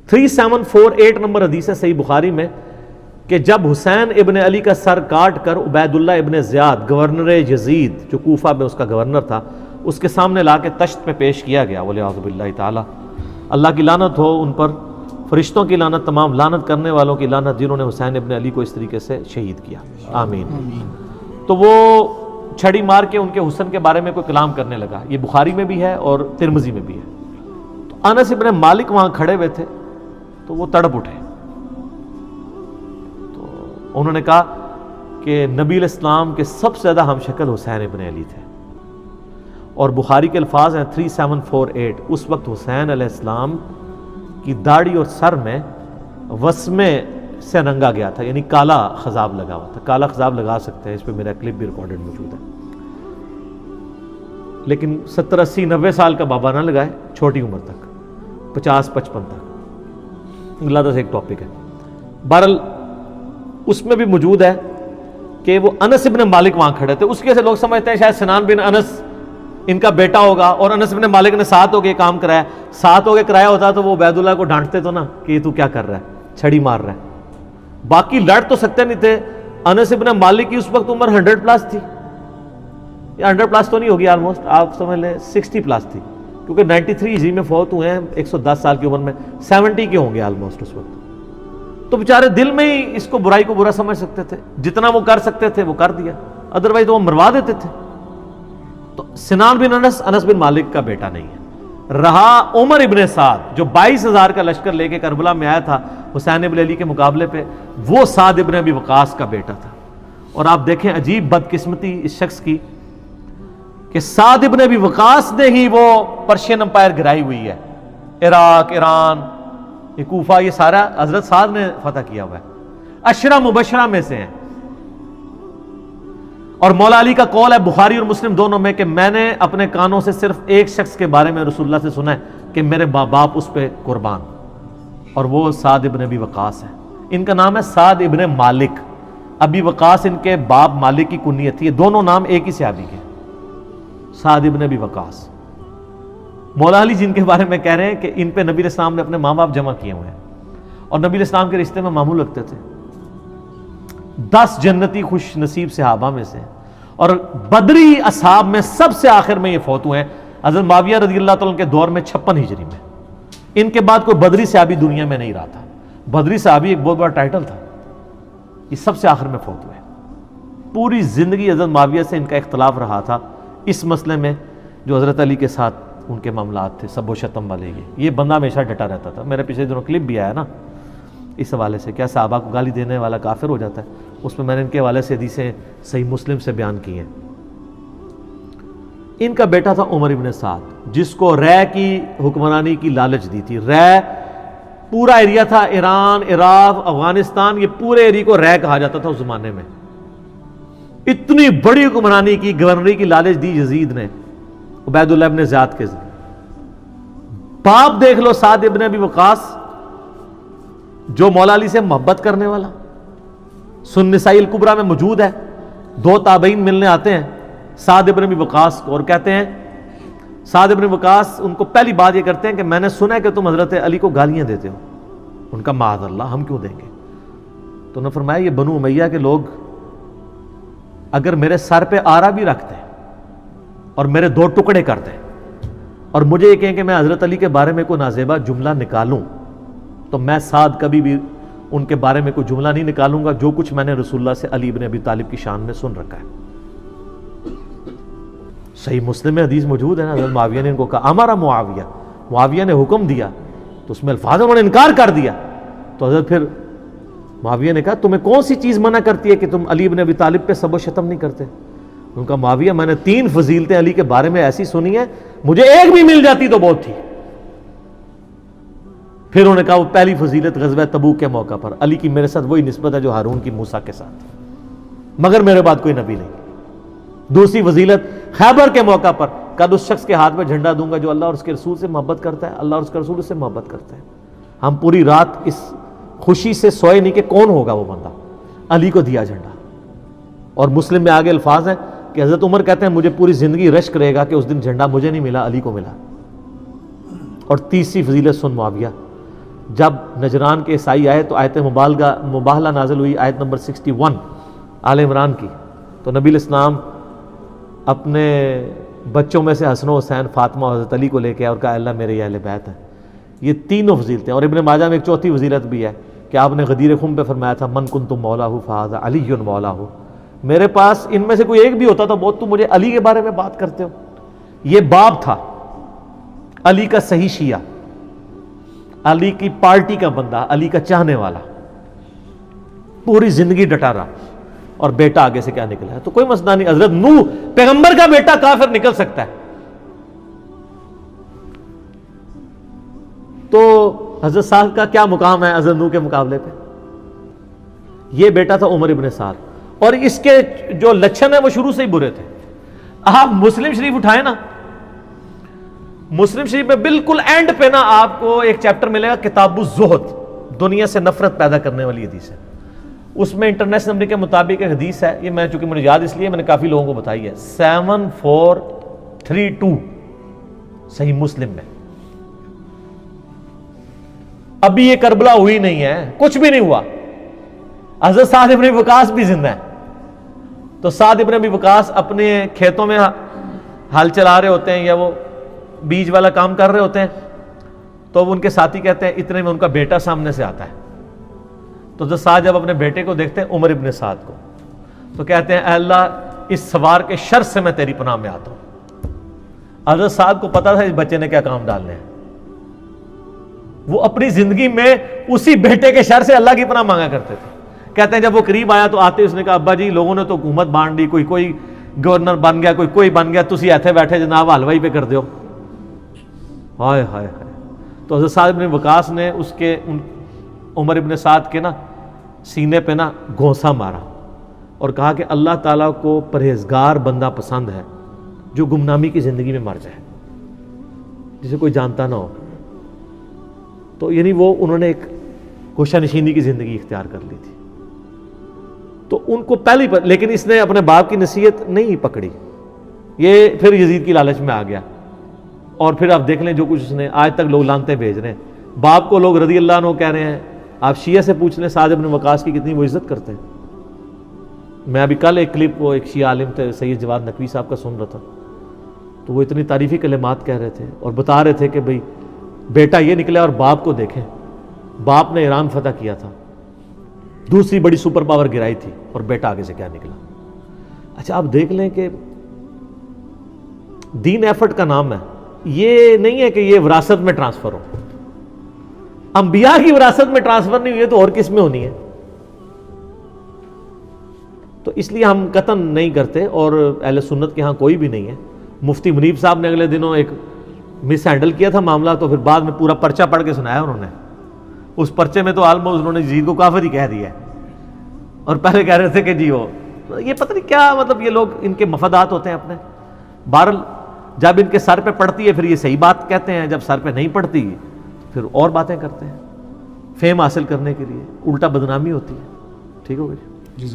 3748 number حدیث ہے صحیح بخاری میں کہ جب حسین ابن علی کا سر کاٹ کر عبید اللہ ابن زیاد گورنر یزید جو کوفہ میں اس کا گورنر تھا اس کے سامنے لا کے تشت پہ پیش کیا گیا، وَلِعَاذُ بِاللَّهِ تعالیٰ، اللہ کی لعنت ہو ان پر، فرشتوں کی لعنت، تمام لعنت کرنے والوں کی لعنت جنہوں نے حسین ابن علی کو اس طریقے سے شہید کیا، آمین۔ تو وہ چھڑی مار کے ان کے حسن کے بارے میں کوئی کلام کرنے لگا، یہ بخاری میں بھی ہے اور ترمذی میں بھی ہے۔ تو انس ابن مالک وہاں کھڑے ہوئے تھے تو وہ تڑپ اٹھے، تو انہوں نے کہا کہ نبی علیہ السلام کے سب سے زیادہ ہم شکل حسین ابن علی تھے، اور بخاری کے الفاظ ہیں 3748، اس وقت حسین علیہ السلام کی داڑھی اور سر میں وسمے سے رنگا گیا تھا، یعنی کالا خضاب لگا ہوا تھا۔ کالا خضاب لگا سکتے ہیں، اس پہ میرا کلپ بھی ریکارڈڈ موجود ہے، لیکن 70 80 90 سال کا بابا نہ لگائے، چھوٹی عمر تک 50 55 تک، اللہ سے ایک ٹاپک ہے۔ بہرحال اس میں بھی موجود ہے کہ وہ انس ابن مالک وہاں کھڑے تھے، اس کے سے لوگ سمجھتے ہیں شاید سنان بن انس ان کا بیٹا ہوگا، اور انس ابن مالک نے ساتھ ہو کے کام کرایا، ساتھ ہو کے کرایا ہوتا تو وہ عبید اللہ کو ڈانٹتے تو نا کہ تو کیا کر رہا ہے، چھڑی مار رہا ہے۔ باقی لڑ تو سکتے نہیں تھے۔ انس ابن مالک کی اس وقت عمر 100 پلس تھی، یا 100 پلس تو نہیں ہوگی، آلموسٹ آپ سمجھ لیں 60 پلس تھی، کیونکہ 93 ہجری میں فوت ہوئے ہیں، 110 سال کی عمر میں 70 کے ہوں گے آلموسٹ اس وقت۔ تو بیچارے دل میں ہی اس کو برائی کو برا سمجھ سکتے تھے، جتنا وہ کر سکتے تھے وہ کر دیا، ادروائز وہ مروا دیتے تھے۔ تو سنان بن انس بن مالک کا بیٹا نہیں ہے۔ رہا عمر ابن سعد جو 22,000 کا لشکر لے کے کربلا میں آیا تھا حسین ابن علی کے مقابلے پہ، وہ سعد ابن ابی وقاص کا بیٹا تھا۔ اور آپ دیکھیں عجیب بدقسمتی اس شخص کی کہ سعد ابن ابی وقاص نے ہی وہ پرشین امپائر گرائی ہوئی ہے، عراق، ایران، یہ کوفہ، یہ سارا حضرت سعد نے فتح کیا ہوا ہے، عشرہ مبشرہ میں سے ہیں۔ اور مولا علی کا قول ہے بخاری اور مسلم دونوں میں کہ میں نے اپنے کانوں سے صرف ایک شخص کے بارے میں رسول اللہ سے سنا ہے کہ میرے ماں باپ اس پہ قربان، اور وہ سعد ابن ابی وقاص ہے۔ ان کا نام ہے سعد ابن مالک، ابی وقاص ان کے باپ مالک کی کنیت تھی، یہ دونوں نام ایک ہی صحابی کے، سعد ابن ابی وقاص۔ مولا علی جن کے بارے میں کہہ رہے ہیں کہ ان پہ نبی علیہ السلام نے اپنے ماں باپ جمع کیے ہوئے ہیں، اور نبی علیہ السلام کے رشتے میں معمول لگتے تھے۔ 10 جنتی خوش نصیب صحابہ میں سے، اور بدری اصحاب میں سب سے آخر میں یہ فوت ہوئے ہیں حضرت معاویہ رضی اللہ تعالیٰ کے دور میں 56 ہجری میں۔ ان کے بعد کوئی بدری صحابی دنیا میں نہیں رہا تھا، بدری صحابی ایک بہت بڑا ٹائٹل تھا، یہ سب سے آخر میں فوت ہوئے۔ پوری زندگی حضرت معاویہ سے ان کا اختلاف رہا تھا اس مسئلے میں جو حضرت علی کے ساتھ ان کے معاملات تھے، سب و شتم والے، یہ بندہ ہمیشہ ڈٹا رہتا تھا۔ میرے پچھلے دنوں کلپ بھی آیا نا اس حوالے سے، کیا صحابہ کو گالی دینے والا کافر ہو جاتا ہے، اس میں نے ان کے حوالے سے حدیثیں صحیح مسلم سے بیان کی ہیں۔ ان کا بیٹا تھا عمر ابن سعد، جس کو رے کی حکمرانی کی لالچ دی تھی۔ رے پورا ایریا تھا، ایران، عراق، افغانستان، یہ پورے ایریا کو رے کہا جاتا تھا اس زمانے میں۔ اتنی بڑی حکمرانی کی، گورنری کی لالچ دی یزید نے عبید اللہ ابن زیاد کے ذریعے۔ باپ دیکھ لو سعد ابن ابی وقاص، جو مولا علی سے محبت کرنے والا، سن نسائی الکبریٰ میں موجود ہے، 2 تابعین ملنے آتے ہیں سعد ابن ابی وقاص کو، اور کہتے ہیں سعد ابن وقاص ان کو پہلی بات یہ کرتے ہیں کہ میں نے سنا ہے کہ تم حضرت علی کو گالیاں دیتے ہو۔ ان کا معاذ اللہ، ہم کیوں دیں گے؟ تو انہوں نے فرمایا یہ بنو امیہ کے لوگ اگر میرے سر پہ آرا بھی رکھتے ہیں اور میرے 2 ٹکڑے کرتے ہیں اور مجھے یہ کہیں کہ میں حضرت علی کے بارے میں کوئی نازیبہ جملہ نکالوں، تو میں سعد کبھی بھی ان کے بارے میں کوئی جملہ نہیں نکالوں گا جو کچھ میں نے رسول اللہ سے علی ابن ابی طالب کی شان میں سن رکھا ہے۔ صحیح مسلم میں حدیث موجود ہے نا، حضرت معاویہ نے ان کو کہا ہمارا معاویہ نے حکم دیا، تو اس میں الفاظ انہوں نے انکار کر دیا۔ تو حضرت پھر معاویہ نے کہا تمہیں کون سی چیز منع کرتی ہے کہ تم علی ابن ابی طالب پہ سب و شتم نہیں کرتے؟ ان کا معاویہ میں نے 3 فضیلتیں علی کے بارے میں ایسی سنی ہیں، مجھے ایک بھی مل جاتی تو بہت تھی۔ پھر انہوں نے کہا وہ پہلی فضیلت غزوہ تبوک کے موقع پر علی کی میرے ساتھ وہی نسبت ہے جو ہارون کی موسیٰ کے ساتھ، مگر میرے بعد کوئی نبی نہیں۔ دوسری فضیلت خیبر کے موقع پر کل اس شخص کے ہاتھ میں جھنڈا دوں گا جو اللہ اور اس کے رسول سے محبت کرتا ہے، اللہ اور اس کے رسول سے محبت کرتا ہے۔ ہم پوری رات اس خوشی سے سوئے نہیں کہ کون ہوگا وہ بندہ، علی کو دیا جھنڈا۔ اور مسلم میں آگے الفاظ ہیں کہ حضرت عمر کہتے ہیں مجھے پوری زندگی رشک رہے گا کہ اس دن جھنڈا مجھے نہیں ملا، علی کو ملا۔ اور تیسری فضیلت سن معاویہ، جب نجران کے عیسائی آئے تو آیت مباہلہ نازل ہوئی، آیت نمبر 61 آل عمران کی. تو نبی علیہ السلام اپنے بچوں میں سے حسن و حسین، فاطمہ اور حضرت علی کو لے کے اور کہا اللہ میرے یہ اہل بیت ہیں. یہ تینوں فضیلتیں. اور ابن ماجہ میں ایک چوتھی فضیلت بھی ہے کہ آپ نے غدیر خم پہ فرمایا تھا من کنتم مولاہ فہذا علی مولاہ. میرے پاس ان میں سے کوئی ایک بھی ہوتا تو بہت تم مجھے علی کے بارے میں بات کرتے ہو. یہ باب تھا علی کا صحیح شیعہ، علی کی پارٹی کا بندہ، علی کا چاہنے والا، پوری زندگی ڈٹا رہا. اور بیٹا آگے سے کیا نکلا ہے تو کوئی مسئلہ نہیں. حضرت نوح پیغمبر کا بیٹا کافر نکل سکتا ہے. تو حضرت سعد کا کیا مقام ہے حضرت نوح کے مقابلے پہ؟ یہ بیٹا تھا عمر ابن سعد، اور اس کے جو لچھن ہیں وہ شروع سے ہی برے تھے. آپ مسلم شریف اٹھائیں نا، مسلم شریف میں بالکل اینڈ پہ نا آپ کو ایک چیپٹر ملے گا کتاب الزہد، دنیا سے نفرت پیدا کرنے والی حدیث ہے. اس میں انٹرنیشنل نمبر کے مطابق ایک حدیث ہے، یہ میں چونکہ مجھے یاد اس لیے میں نے کافی لوگوں کو بتائی ہے، 7432 صحیح مسلم میں. ابھی یہ کربلا ہوئی نہیں ہے، کچھ بھی نہیں ہوا. حضرت سعد ابن ابی وقاص بھی زندہ ہے. تو سعد ابن ابی وقاص اپنے کھیتوں میں ہل چلا رہے ہوتے ہیں یا وہ بیج والا کام کر رہے ہوتے ہیں، تو ان کے ساتھی کہتے ہیں اتنے میں ان کا بیٹا سامنے سے آتا ہے. تو حضرت سعد جب اپنے بیٹے کو دیکھتے ہیں عمر ابن سعد کو، تو کہتے ہیں اے اللہ اس سوار کے شر سے میں تیری پناہ میں آتا ہوں. حضرت سعد کو پتا تھا اس بچے نے کیا کام ڈالنے ہیں. وہ اپنی زندگی میں اسی بیٹے کے شر سے اللہ کی پناہ مانگا کرتے تھے. کہتے ہیں جب وہ قریب آیا تو آتے اس نے کہا ابا جی لوگوں نے تو حکومت بانٹ دی، کوئی گورنر بن گیا، کوئی بن گیا، تسی ایتھے بیٹھے جناب حلوائی پہ کر دیو. ہائے ہائے ہائے. تو حضرت سعد ابن وقاص نے اس کے عمر ابن سعد کے نا سینے پہ نا گھونسا مارا اور کہا کہ اللہ تعالیٰ کو پرہیزگار بندہ پسند ہے جو گمنامی کی زندگی میں مر جائے، جسے کوئی جانتا نہ ہو. تو یعنی وہ انہوں نے ایک گوشہ نشینی کی زندگی اختیار کر لی تھی. تو ان کو پہلی پر، لیکن اس نے اپنے باپ کی نصیحت نہیں پکڑی. یہ پھر یزید کی لالچ میں آ گیا، اور پھر آپ دیکھ لیں جو کچھ اس نے آج تک لوگ لانتے بھیج رہے ہیں. باپ کو لوگ رضی اللہ عنہ کہہ رہے ہیں. آپ شیعہ سے پوچھ لیں سعد ابن وقاص کی کتنی وہ عزت کرتے ہیں. میں ابھی کل ایک کلپ وہ ایک شیعہ عالم تھے سید جواد نقوی صاحب کا سن رہا تھا، تو وہ اتنی تعریفی کلمات کہہ رہے تھے اور بتا رہے تھے کہ بھئی بیٹا یہ نکلا اور باپ کو دیکھیں، باپ نے ایران فتح کیا تھا، دوسری بڑی سپر پاور گرائی تھی، اور بیٹا آگے سے کیا نکلا. اچھا آپ دیکھ لیں کہ دین ایفرٹ کا نام ہے. یہ نہیں ہے کہ یہ وراثت میں ٹرانسفر ہو. انبیاء کی وراثت میں ٹرانسفر نہیں ہوئی ہے تو اور کس میں ہونی ہے؟ تو اس لیے ہم قطعاً نہیں کرتے، اور اہل سنت کے ہاں کوئی بھی نہیں ہے. مفتی منیب صاحب نے اگلے دنوں ایک مس ہینڈل کیا تھا معاملہ، تو پھر بعد میں پورا پرچہ پڑھ کے سنایا انہوں نے. اس پرچے میں تو آلموسٹ انہوں نے یزید کو کافر ہی کہہ دیا ہے، اور پہلے کہہ رہے تھے کہ جی وہ یہ پتہ نہیں کیا، مطلب یہ لوگ ان کے مفادات ہوتے ہیں اپنے. بہرحال جب ان کے سر پہ پڑتی ہے پھر یہ صحیح بات کہتے ہیں، جب سر پہ نہیں پڑتی پھر اور باتیں کرتے ہیں فیم حاصل کرنے کے لیے، الٹا بدنامی ہوتی ہے. ٹھیک ہو گئی جی.